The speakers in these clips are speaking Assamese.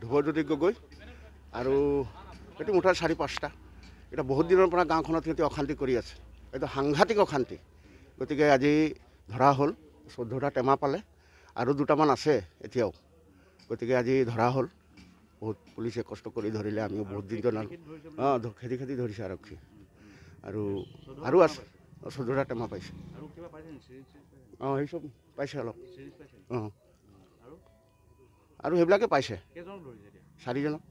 ধ্ৰুৱজ্যোতি গগৈ আৰু এইটো মুঠতে 4-5টা। এটা বহুত দিনৰ পৰা গাঁওখনত সিহঁতে অশান্তি কৰি আছে, এইটো সাংঘাতিক অশান্তি। গতিকে আজি ধৰা হ'ল, 14টা টেমা পালে আৰু 2টামান আছে এতিয়াও। গতিকে আজি ধৰা হ'ল, বহুত পুলিচে কষ্ট কৰি ধৰিলে, আমিও বহুত দিন জনালোঁ। খেদি ধৰিছে আৰক্ষী আৰু আছে 14টা টেমা পাইছে। সেই চব পাইছে অলপ। আৰু সেইবিলাকে পাইছে 4জনক,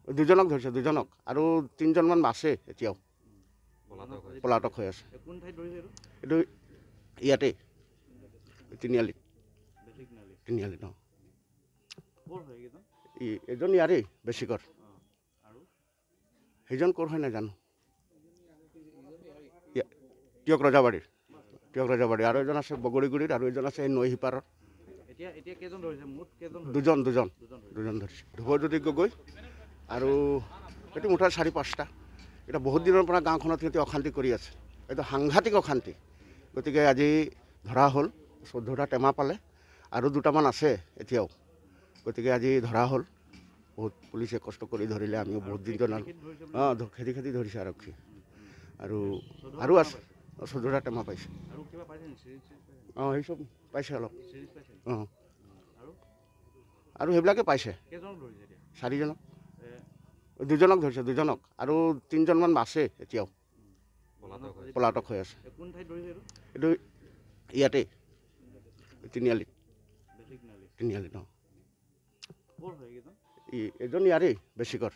2জনক ধৰিছে, 2জনক আৰু 3জনমান আছে এতিয়াও পলাতক হৈ আছে। এইটো ইয়াতে তিনিআলিত এজন ইয়াৰেই বেছিকৰ, সেইজন ক'ৰ হয় নাজানো। টিয়ক ৰজাবাৰীৰ আৰু এজন আছে বগৰীগুৰিত আৰু এজন আছে নৈ সিপাৰৰ। দুজন ধৰিছে। ধ্ৰুৱজ্যোতি গগৈ আৰু এইটো মুঠতে 4-5টা। এটা বহুত দিনৰ পৰা গাঁওখনত সিহঁতে অশান্তি কৰি আছে, এইটো সাংঘাতিক অশান্তি। গতিকে আজি ধৰা হ'ল, 14টা টেমা পালে আৰু 2টামান আছে এতিয়াও। গতিকে আজি ধৰা হ'ল, বহুত পুলিচে কষ্ট কৰি ধৰিলে, আমিও বহুত দিন জনালোঁ। খেদি ধৰিছে আৰক্ষী আৰু আছে 14টা টেমা পাইছে। সেই চব পাইছে অলপ। আৰু সেইবিলাকে পাইছে 4জনক, 2জনক ধৰিছে, 2জনক আৰু 3জনমান আছে এতিয়াও পলাতক হৈ আছে। এইটো ইয়াতে তিনিআলিত এজন ইয়াৰেই বেছিকৰ,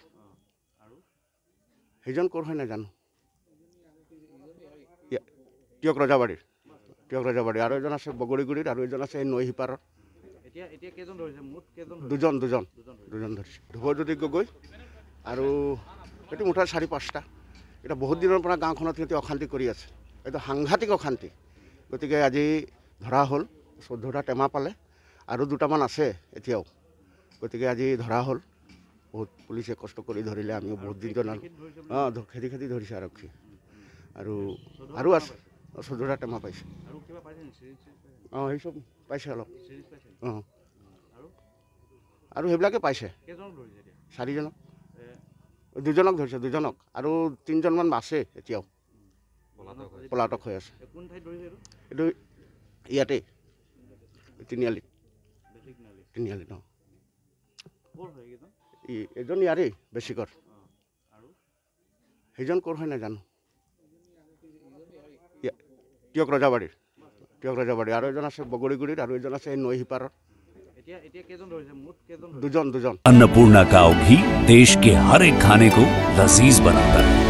সেইজন ক'ৰ হয় নাজানো। টিয়ক ৰজাবাৰীৰ আৰু এজন আছে বগৰীগুৰিত আৰু এজন আছে নৈ সিপাৰৰ। দুজন ধৰিছে। ধ্ৰুৱজ্যোতি গগৈ আৰু এইটো মুঠতে 4-5টা। এটা বহুত দিনৰ পৰা গাঁওখনত সিহঁতে অশান্তি কৰি আছে, এইটো সাংঘাতিক অশান্তি। গতিকে আজি ধৰা হ'ল, 14টা টেমা পালে আৰু 2টামান আছে এতিয়াও। গতিকে আজি ধৰা হ'ল, বহুত পুলিচে কষ্ট কৰি ধৰিলে, আমিও বহুত দিন জনালোঁ। খেদি ধৰিছে আৰক্ষী আৰু আছে 14টা টেমা পাইছে। সেই চব পাইছে অলপ। আৰু সেইবিলাকে পাইছে 4জনক, 2জনক ধৰিছে, 2জনক আৰু 3জনমান আছে এতিয়াও পলাতক হৈ আছে। এইটো ইয়াতে তিনিআলিত এজন ইয়াৰেই বেছিকৰ, সেইজন ক'ৰ হয় নাজানো। টিয়ক ৰজাবাৰীৰ আৰু এজন আছে বগৰীগুৰিত আৰু এজন আছে নৈ সিপাৰৰ। দুজন। अन्नपूर्णा काव घी देश के हर एक खाने को लजीज बनाता है।